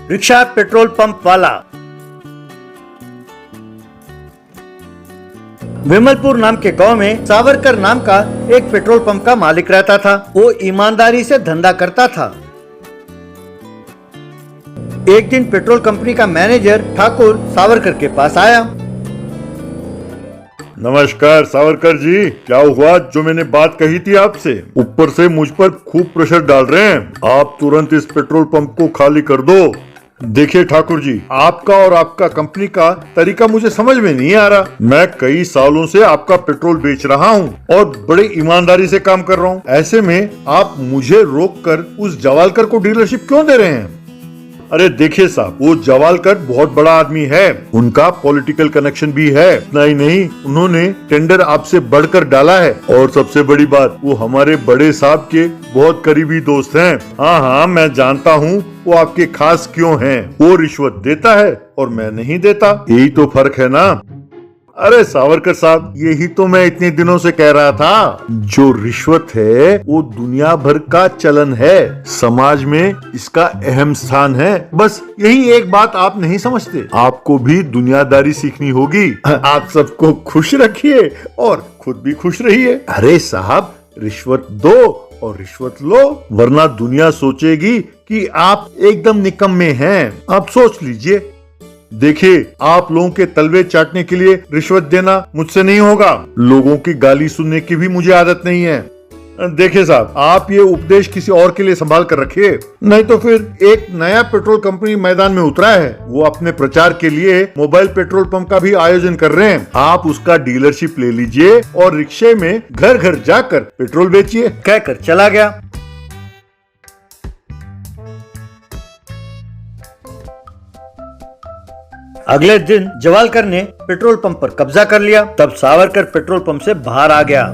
Rickshaw petrol pump वाला। विमलपुर नाम के गांव में सावरकर नाम का एक पेट्रोल पंप का मालिक रहता था। वो ईमानदारी से धंधा करता था। एक दिन पेट्रोल कंपनी का मैनेजर ठाकुर सावरकर के पास आया। नमस्कार सावरकर जी, क्या हुआ? जो मैंने बात कही थी आपसे, ऊपर से मुझ पर खूब प्रेशर डाल रहे हैं। आप तुरंत इस पेट्रोल पंप को खाली कर दो। देखिए ठाकुर जी, आपका और आपका कंपनी का तरीका मुझे समझ में नहीं आ रहा। मैं कई सालों से आपका पेट्रोल बेच रहा हूँ और बड़े ईमानदारी से काम कर रहा हूँ। ऐसे में आप मुझे रोककर उस जवालकर को डीलरशिप क्यों दे रहे हैं? अरे देखिए साहब, वो जवालकर बहुत बड़ा आदमी है, उनका पॉलिटिकल कनेक्शन भी है। इतना ही नहीं, उन्होंने टेंडर आपसे बढ़कर डाला है और सबसे बड़ी बात, वो हमारे बड़े साहब के बहुत करीबी दोस्त हैं। हाँ हाँ, मैं जानता हूँ वो आपके खास क्यों हैं। वो रिश्वत देता है और मैं नहीं देता, यही तो फर्क है ना। अरे सावरकर साहब, यही तो मैं इतने दिनों से कह रहा था। जो रिश्वत है वो दुनिया भर का चलन है, समाज में इसका अहम स्थान है। बस यही एक बात आप नहीं समझते। आपको भी दुनियादारी सीखनी होगी। आप सबको खुश रखिए और खुद भी खुश रहिए। अरे साहब, रिश्वत दो और रिश्वत लो, वरना दुनिया सोचेगी कि आप एकदम निकम्मे हैं। आप सोच लीजिए। देखिए, आप लोगों के तलवे चाटने के लिए रिश्वत देना मुझसे नहीं होगा। लोगों की गाली सुनने की भी मुझे आदत नहीं है। देखिए साहब, आप ये उपदेश किसी और के लिए संभाल कर रखिए, नहीं तो फिर एक नया पेट्रोल कंपनी मैदान में उतरा है। वो अपने प्रचार के लिए मोबाइल पेट्रोल पंप का भी आयोजन कर रहे हैं। आप उसका डीलरशिप ले लीजिए और रिक्शे में घर घर जाकर पेट्रोल बेचिए। कहकर चला गया। अगले दिन जवालकर ने पेट्रोल पंप पर कब्जा कर लिया। तब सावरकर पेट्रोल पंप से बाहर आ गया।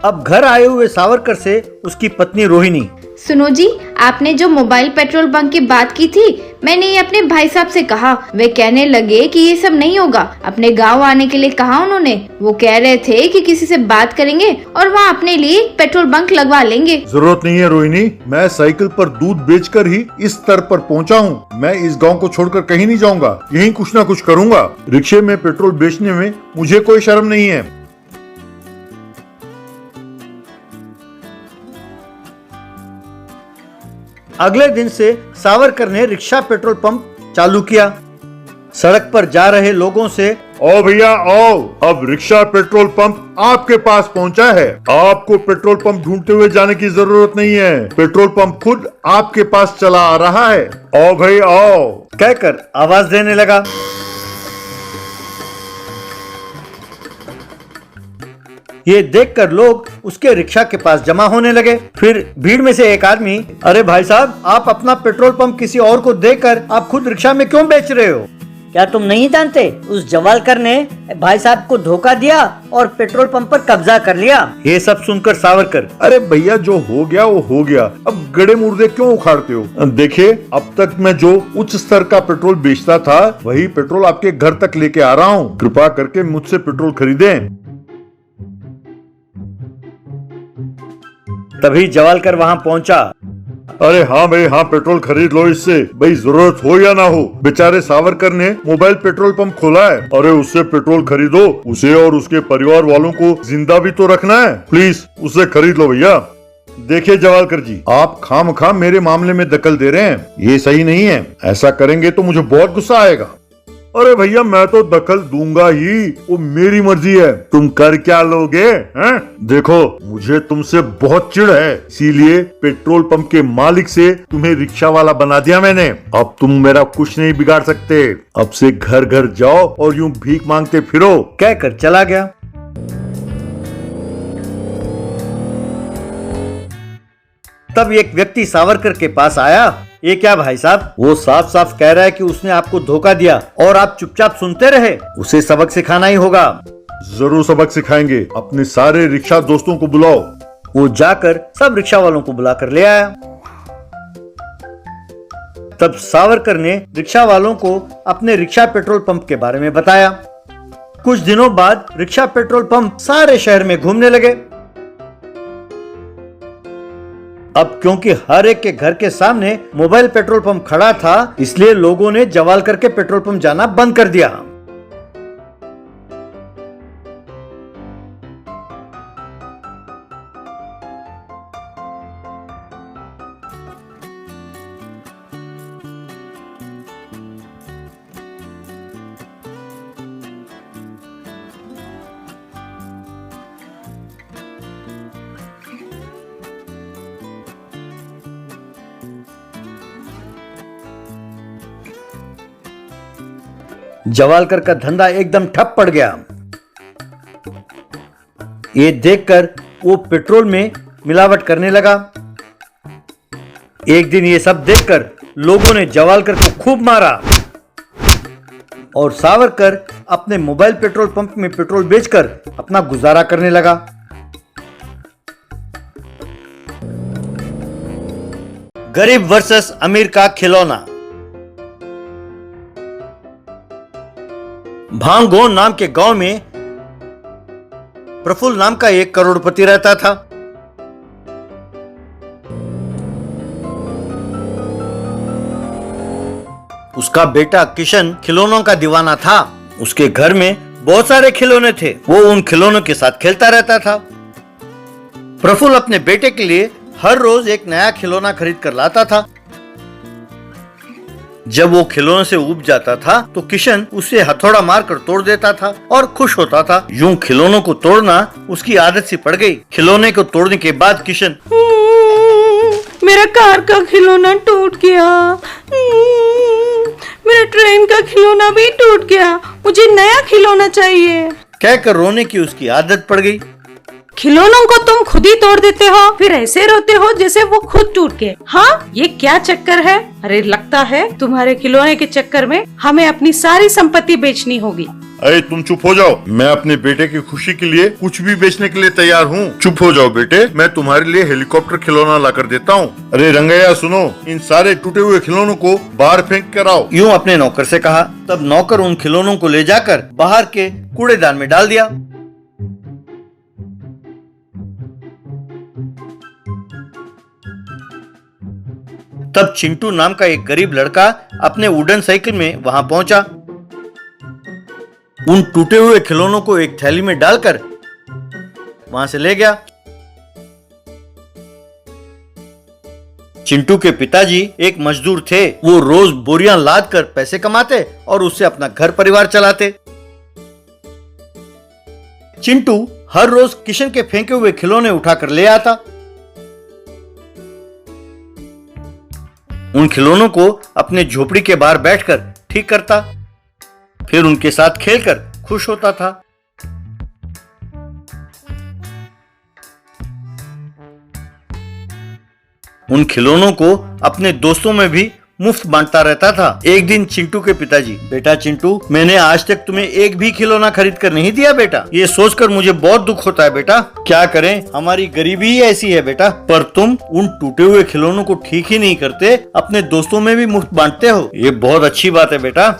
अब घर आए हुए सावरकर से उसकी पत्नी रोहिणी, सुनो जी, आपने जो मोबाइल पेट्रोल पंप की बात की थी, मैंने ये अपने भाई साहब से कहा। वे कहने लगे कि ये सब नहीं होगा। अपने गांव आने के लिए कहा उन्होंने। वो कह रहे थे कि किसी से बात करेंगे और वहाँ अपने लिए पेट्रोल बंक लगवा लेंगे। जरूरत नहीं है रोहिणी, मैं साइकिल पर दूध बेचकर ही इस स्तर पर पहुँचा हूँ। मैं इस गाँव को छोड़कर कहीं नहीं जाऊँगा, यहीं कुछ न कुछ करूँगा। रिक्शे में पेट्रोल बेचने में मुझे कोई शर्म नहीं है। अगले दिन से सावरकर ने रिक्शा पेट्रोल पंप चालू किया। सड़क पर जा रहे लोगों से, ओ भैया आओ, अब रिक्शा पेट्रोल पंप आपके पास पहुंचा है। आपको पेट्रोल पंप ढूंढते हुए जाने की जरूरत नहीं है, पेट्रोल पंप खुद आपके पास चला आ रहा है। ओ भाई आओ, कहकर आवाज देने लगा। ये देखकर लोग उसके रिक्शा के पास जमा होने लगे। फिर भीड़ में से एक आदमी, अरे भाई साहब, आप अपना पेट्रोल पंप किसी और को देकर आप खुद रिक्शा में क्यों बेच रहे हो? क्या तुम नहीं जानते, उस जवालकर ने भाई साहब को धोखा दिया और पेट्रोल पंप पर कब्जा कर लिया। ये सब सुनकर सावरकर, अरे भैया, जो हो गया वो हो गया, अब गड़े मुर्दे क्यों उखाड़ते हो? देखिए, अब तक मैं जो उच्च स्तर का पेट्रोल बेचता था, वही पेट्रोल आपके घर तक लेके आ रहा हूँ। कृपा करके मुझसे पेट्रोल खरीदें। तभी जवालकर वहाँ पहुँचा। अरे हाँ भाई हाँ, पेट्रोल खरीद लो इससे, भाई जरूरत हो या ना हो। बेचारे सावरकर ने मोबाइल पेट्रोल पंप खोला है। अरे उससे पेट्रोल खरीदो, उसे और उसके परिवार वालों को जिंदा भी तो रखना है। प्लीज उससे खरीद लो भैया। देखिए जवालकर जी, आप खामखा मेरे मामले में दखल दे रहे हैं, ये सही नहीं है। ऐसा करेंगे तो मुझे बहुत गुस्सा आएगा। अरे भैया, मैं तो दखल दूंगा ही, वो मेरी मर्जी है। तुम कर क्या लोगे हैं? देखो, मुझे तुमसे बहुत चिढ़ है, इसीलिए पेट्रोल पंप के मालिक से तुम्हें रिक्शा वाला बना दिया मैंने। अब तुम मेरा कुछ नहीं बिगाड़ सकते। अब से घर घर जाओ और यूं भीख मांगते फिरो। कहकर चला गया। तब एक व्यक्ति सावरकर के पास आया। ये क्या भाई साहब, वो साफ साफ कह रहा है कि उसने आपको धोखा दिया और आप चुपचाप सुनते रहे। उसे सबक सिखाना ही होगा। जरूर सबक सिखाएंगे, अपने सारे रिक्शा दोस्तों को बुलाओ। वो जाकर सब रिक्शा वालों को बुलाकर ले आया। तब सावरकर ने रिक्शा वालों को अपने रिक्शा पेट्रोल पंप के बारे में बताया। कुछ दिनों बाद रिक्शा पेट्रोल पंप सारे शहर में घूमने लगे। अब क्योंकि हर एक के घर के सामने मोबाइल पेट्रोल पंप खड़ा था, इसलिए लोगों ने जवाल करके पेट्रोल पंप जाना बंद कर दिया। जवालकर का धंधा एकदम ठप पड़ गया। ये देखकर वो पेट्रोल में मिलावट करने लगा। एक दिन ये सब देखकर लोगों ने जवालकर को खूब मारा और सावरकर अपने मोबाइल पेट्रोल पंप में पेट्रोल बेचकर अपना गुजारा करने लगा। गरीब वर्सेस अमीर का खिलौना। भांगोन नाम के गांव में प्रफुल्ल नाम का एक करोड़पति रहता था। उसका बेटा किशन खिलौनों का दीवाना था। उसके घर में बहुत सारे खिलौने थे। वो उन खिलौनों के साथ खेलता रहता था। प्रफुल्ल अपने बेटे के लिए हर रोज एक नया खिलौना खरीद कर लाता था। जब वो खिलौने से ऊब जाता था तो किशन उसे हथौड़ा मारकर तोड़ देता था और खुश होता था। यूं खिलौनों को तोड़ना उसकी आदत सी पड़ गई। खिलौने को तोड़ने के बाद किशन, मेरा कार का खिलौना टूट गया, मेरा ट्रेन का खिलौना भी टूट गया, मुझे नया खिलौना चाहिए कहकर रोने की उसकी आदत पड़ गई। खिलौनों को तुम खुद ही तोड़ देते हो, फिर ऐसे रोते हो जैसे वो खुद टूट गए। हाँ, ये क्या चक्कर है? अरे लगता है तुम्हारे खिलौने के चक्कर में हमें अपनी सारी संपत्ति बेचनी होगी। अरे तुम चुप हो जाओ। मैं अपने बेटे की खुशी के लिए कुछ भी बेचने के लिए तैयार हूँ। चुप हो जाओ बेटे, मैं तुम्हारे लिए हेलीकॉप्टर खिलौना ला कर देता हूँ। अरे रंगैया सुनो, इन सारे टूटे हुए खिलौनों को बाहर फेंक कर आओ। यूं अपने नौकर से कहा। तब नौकर उन खिलौनों को ले जाकर बाहर के कूड़ेदान में डाल दिया। तब चिंटू नाम का एक गरीब लड़का अपने वुडन साइकिल में वहां पहुंचा। उन टूटे हुए खिलौनों को एक थैली में डालकर वहां से ले गया। चिंटू के पिताजी एक मजदूर थे। वो रोज बोरियां लाद कर पैसे कमाते और उससे अपना घर परिवार चलाते। चिंटू हर रोज किशन के फेंके हुए खिलौने उठाकर ले आता। उन खिलौनों को अपने झोपड़ी के बाहर बैठकर ठीक करता, फिर उनके साथ खेलकर खुश होता था। उन खिलौनों को अपने दोस्तों में भी मुफ्त बांटता रहता था। एक दिन चिंटू के पिताजी, बेटा चिंटू, मैंने आज तक तुम्हें एक भी खिलौना खरीद कर नहीं दिया बेटा। ये सोचकर मुझे बहुत दुख होता है बेटा। क्या करें, हमारी गरीबी ही ऐसी है बेटा। पर तुम उन टूटे हुए खिलौनों को ठीक ही नहीं करते, अपने दोस्तों में भी मुफ्त बांटते हो। ये बहुत अच्छी बात है बेटा।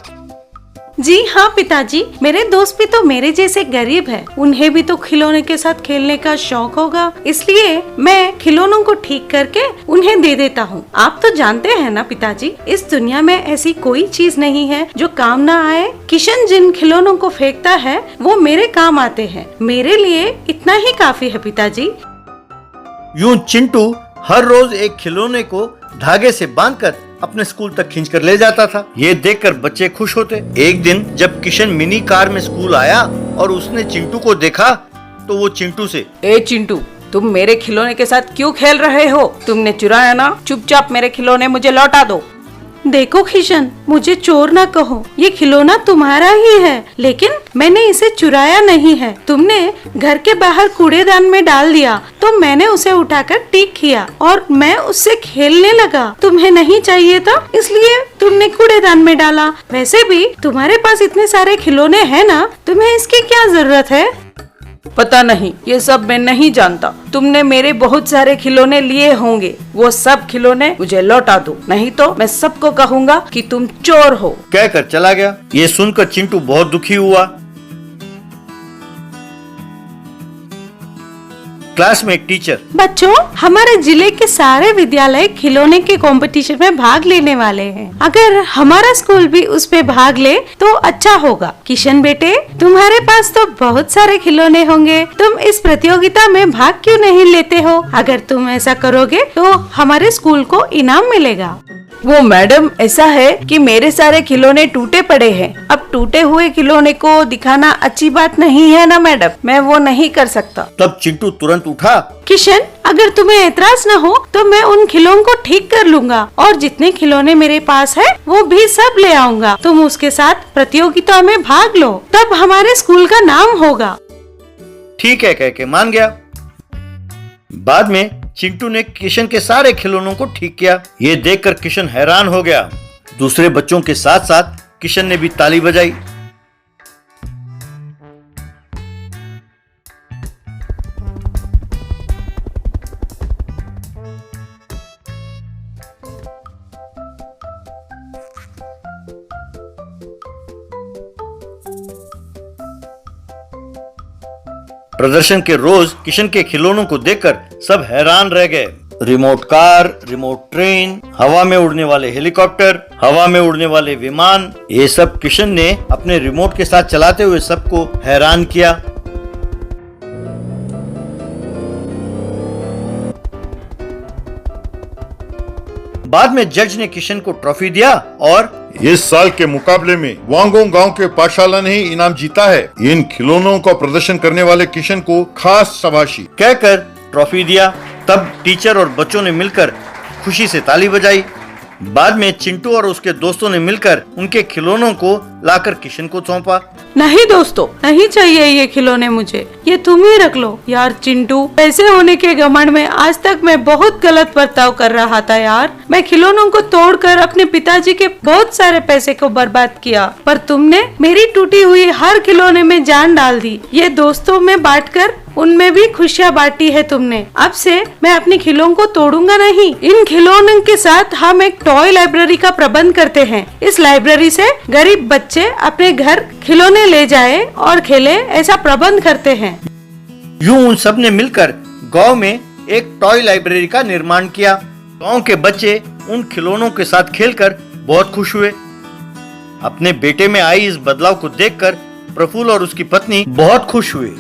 जी हाँ पिताजी, मेरे दोस्त भी तो मेरे जैसे गरीब हैं। उन्हें भी तो खिलौने के साथ खेलने का शौक होगा, इसलिए मैं खिलौनों को ठीक करके उन्हें दे देता हूँ। आप तो जानते हैं ना पिताजी, इस दुनिया में ऐसी कोई चीज नहीं है जो काम ना आए। किशन जिन खिलौनों को फेंकता है वो मेरे काम आते हैं। मेरे लिए इतना ही काफी है पिताजी। यूं चिंटू हर रोज एक खिलौने को धागे से बांधकर अपने स्कूल तक खींचकर ले जाता था। ये देखकर बच्चे खुश होते। एक दिन जब किशन मिनी कार में स्कूल आया और उसने चिंटू को देखा तो वो चिंटू से, ए चिंटू, तुम मेरे खिलौने के साथ क्यों खेल रहे हो? तुमने चुराया ना, चुपचाप मेरे खिलौने मुझे लौटा दो। देखो किशन, मुझे चोर ना कहो, ये खिलौना तुम्हारा ही है, लेकिन मैंने इसे चुराया नहीं है। तुमने घर के बाहर कूड़ेदान में डाल दिया तो मैंने उसे उठाकर ठीक किया और मैं उससे खेलने लगा। तुम्हें नहीं चाहिए था, इसलिए तुमने कूड़ेदान में डाला। वैसे भी तुम्हारे पास इतने सारे खिलौने हैं ना, तुम्हें इसकी क्या जरूरत है? पता नहीं, ये सब मैं नहीं जानता। तुमने मेरे बहुत सारे खिलौने लिए होंगे, वो सब खिलौने मुझे लौटा दो, नहीं तो मैं सबको कहूँगा कि तुम चोर हो। कहकर चला गया। ये सुनकर चिंटू बहुत दुखी हुआ। क्लास में एक टीचर। बच्चों, हमारे जिले के सारे विद्यालय खिलौने के कंपटीशन में भाग लेने वाले हैं। अगर हमारा स्कूल भी उसमें भाग ले तो अच्छा होगा। किशन बेटे, तुम्हारे पास तो बहुत सारे खिलौने होंगे, तुम इस प्रतियोगिता में भाग क्यों नहीं लेते हो? अगर तुम ऐसा करोगे तो हमारे स्कूल को इनाम मिलेगा। वो मैडम, ऐसा है कि मेरे सारे खिलौने टूटे पड़े हैं। अब टूटे हुए खिलौने को दिखाना अच्छी बात नहीं है ना मैडम, मैं वो नहीं कर सकता। तब चिंटू तुरंत उठा। किशन, अगर तुम्हें एतराज न हो तो मैं उन खिलौनों को ठीक कर लूंगा और जितने खिलौने मेरे पास है वो भी सब ले आऊंगा। तुम उसके साथ प्रतियोगिता में भाग लो, तब हमारे स्कूल का नाम होगा। ठीक है कह के मान गया। बाद में चिंटू ने किशन के सारे खिलौनों को ठीक किया। ये देखकर किशन हैरान हो गया। दूसरे बच्चों के साथ साथ किशन ने भी ताली बजाई। प्रदर्शन के रोज किशन के खिलौनों को देखकर सब हैरान रह गए। रिमोट कार, रिमोट ट्रेन, हवा में उड़ने वाले हेलीकॉप्टर, हवा में उड़ने वाले विमान, ये सब किशन ने अपने रिमोट के साथ चलाते हुए सबको हैरान किया। बाद में जज ने किशन को ट्रॉफी दिया और इस साल के मुकाबले में वांगोंग गांव के पाठशाला ने ही इनाम जीता है। इन खिलौनों का प्रदर्शन करने वाले किशन को खास शाबाशी कहकर ट्रॉफी दिया। तब टीचर और बच्चों ने मिलकर खुशी से ताली बजाई। बाद में चिंटू और उसके दोस्तों ने मिलकर उनके खिलौनों को लाकर किशन को सौंपा। नहीं दोस्तों, नहीं चाहिए ये खिलौने मुझे, ये तुम ही रख लो। यार चिंटू, पैसे होने के घमंड में आज तक मैं बहुत गलत बर्ताव कर रहा था यार। मैं खिलौनों को तोड़कर अपने पिताजी के बहुत सारे पैसे को बर्बाद किया, पर तुमने मेरी टूटी हुई हर खिलौने में जान डाल दी। ये दोस्तों में बांटकर उनमें भी खुशियाँ बांटी है तुमने। अब से मैं अपने खिलौनों को तोड़ूंगा नहीं। इन खिलौनों के साथ हम एक टॉय लाइब्रेरी का प्रबंध करते हैं। इस लाइब्रेरी से गरीब बच्चे अपने घर खिलौने ले जाए और खेले, ऐसा प्रबंध करते हैं। यूं उन सब ने मिलकर गांव में एक टॉय लाइब्रेरी का निर्माण किया। गांव के बच्चे उन खिलौनों के साथ खेलकर बहुत खुश हुए। अपने बेटे में आई इस बदलाव को देखकर प्रफुल्ल और उसकी पत्नी बहुत खुश हुए।